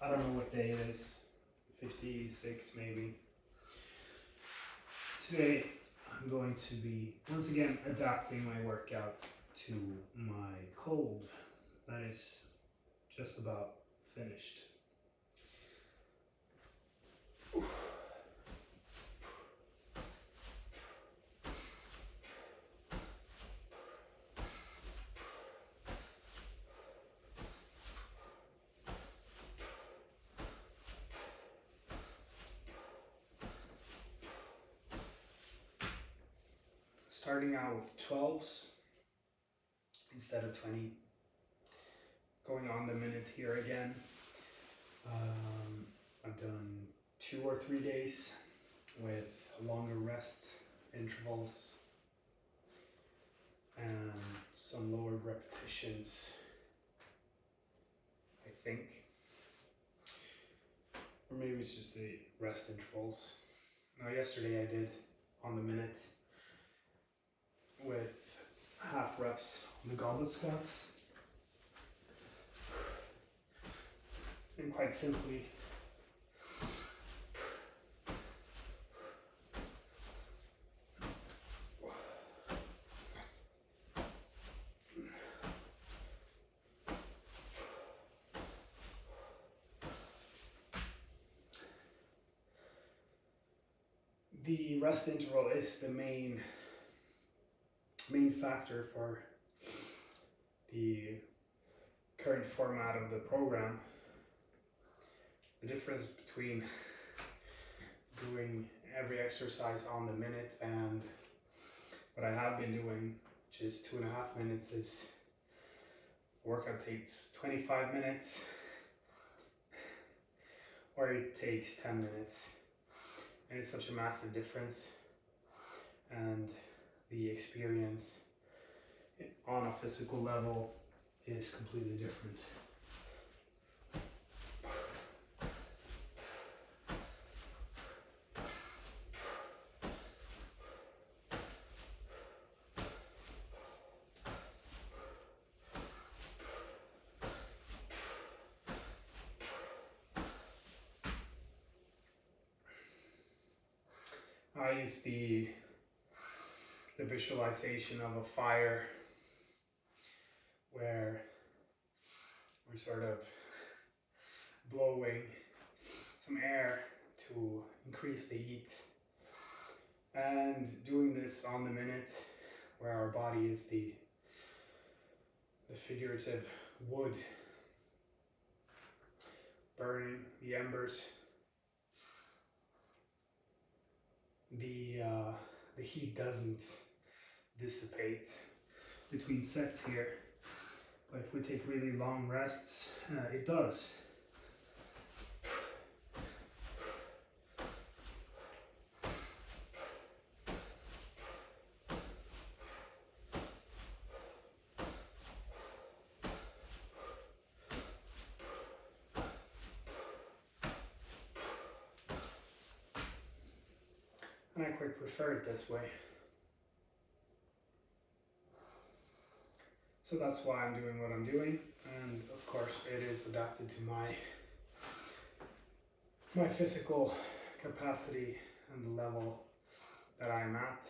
I don't know what day it is, 56 maybe. Today I'm going to be once again adapting my workout to my cold that is just about finished. Starting out with 12s instead of 20. Going on the minute here again. I've done 2 or 3 days with longer rest intervals and some lower repetitions, I think. Or maybe it's just the rest intervals. Now, yesterday I did on the minute with half reps on the goblet squats. And quite simply, the rest interval is the main factor for the current format of the program. The difference between doing every exercise on the minute and what I have been doing, which is 2.5 minutes, is workout takes 25 minutes or it takes 10 minutes. And it's such a massive difference, and the experience on a physical level is completely different. I use the visualization of a fire where we're sort of blowing some air to increase the heat, and doing this on the minute where our body is the figurative wood burning the embers. The heat doesn't dissipate between sets here, but if we take really long rests, it does. And I quite prefer it this way. So that's why I'm doing what I'm doing, and of course it is adapted to my physical capacity and the level that I'm at,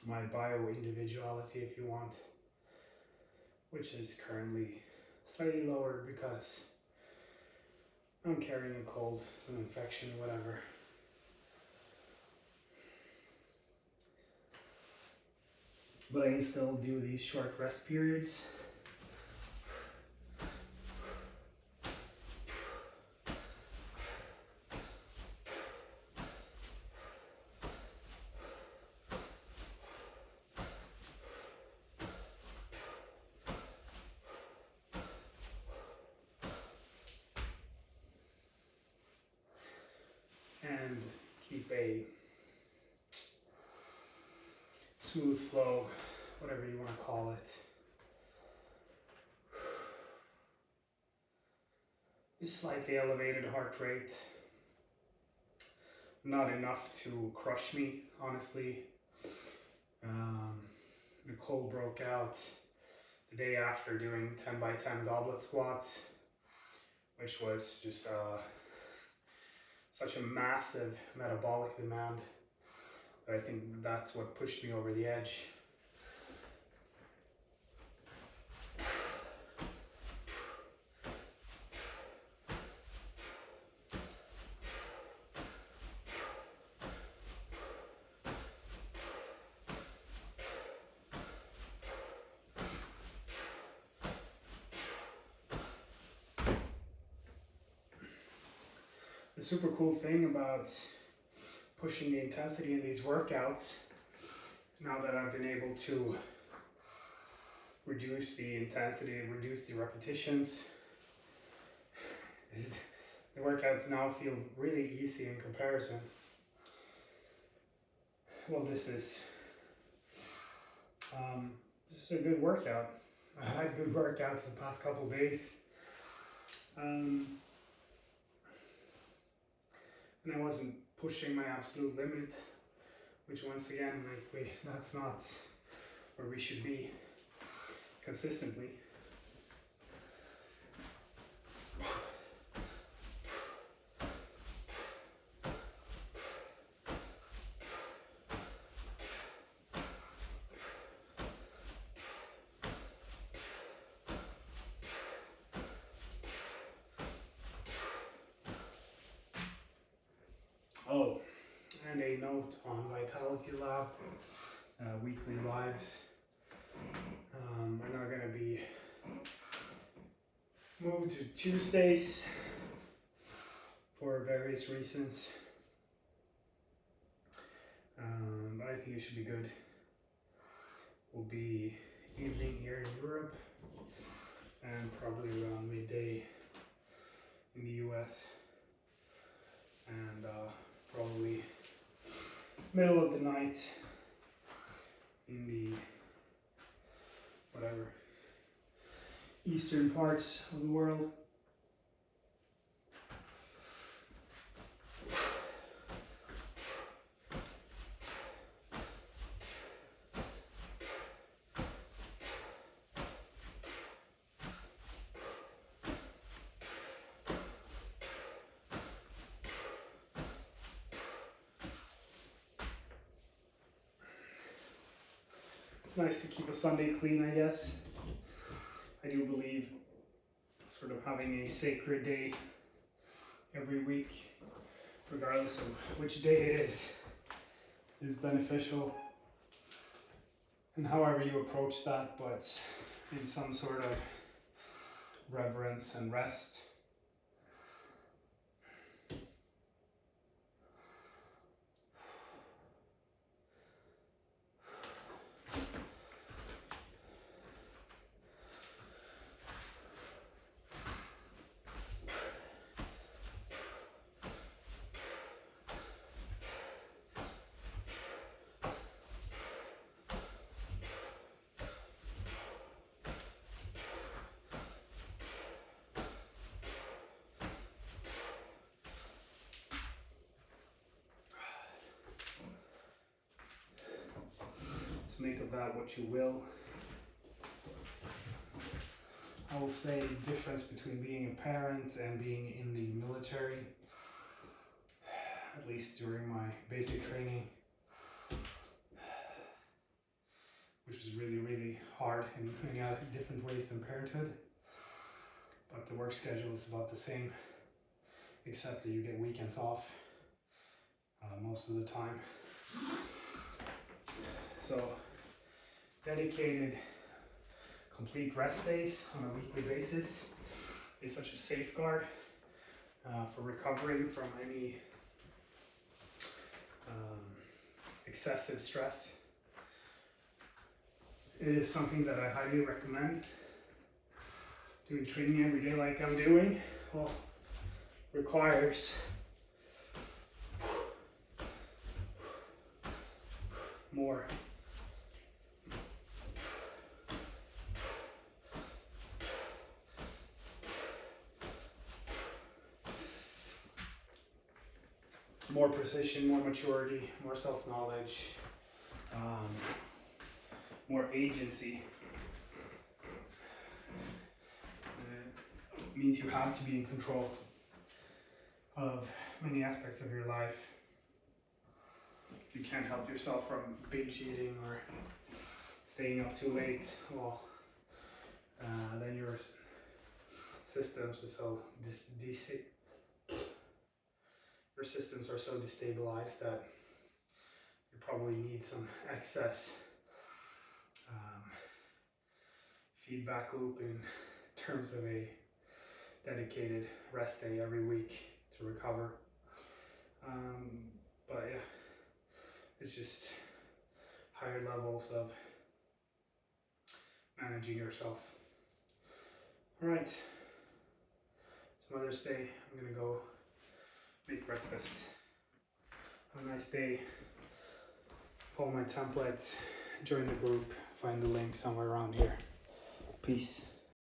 my bio-individuality if you want, which is currently slightly lower because I'm carrying a cold, some infection, whatever. But I can still do these short rest periods. And keep a smooth flow, whatever you want to call it. Just slightly elevated heart rate. Not enough to crush me, honestly. The cold broke out the day after doing 10 by 10 goblet squats, which was just such a massive metabolic demand that I think that's what pushed me over the edge. The super cool thing about pushing the intensity in these workouts, now that I've been able to reduce the intensity, reduce the repetitions, the workouts now feel really easy in comparison. Well, this is a good workout. I had good workouts the past couple of days. And I wasn't pushing my absolute limit, which once again, that's not where we should be consistently. Oh, and a note on Vitality Lab, weekly lives are now going to be moved to Tuesdays for various reasons, but I think it should be good. Will be evening here in Europe and probably around midday in the US, and probably middle of the night in the whatever eastern parts of the world. It's nice to keep a Sunday clean, I guess. I do believe sort of having a sacred day every week, regardless of which day it is beneficial. And however you approach that, but in some sort of reverence and rest. So make of that what you will. I will say the difference between being a parent and being in the military, at least during my basic training, which was really, really hard in many other different ways than parenthood. But the work schedule is about the same, except that you get weekends off most of the time. So dedicated, complete rest days on a weekly basis is such a safeguard for recovering from any excessive stress. It is something that I highly recommend. Doing training every day like I'm doing, well, requires more. More precision, more maturity, more self-knowledge, more agency. means you have to be in control of many aspects of your life. You can't help yourself from binge eating or staying up too late. Well, then your systems are so your systems are so destabilized that you probably need some excess feedback loop in terms of a dedicated rest day every week to recover. But yeah, it's just higher levels of managing yourself. All right, it's Mother's Day. I'm gonna go make breakfast. Have a nice day. Follow my templates, join the group, find the link somewhere around here. Peace.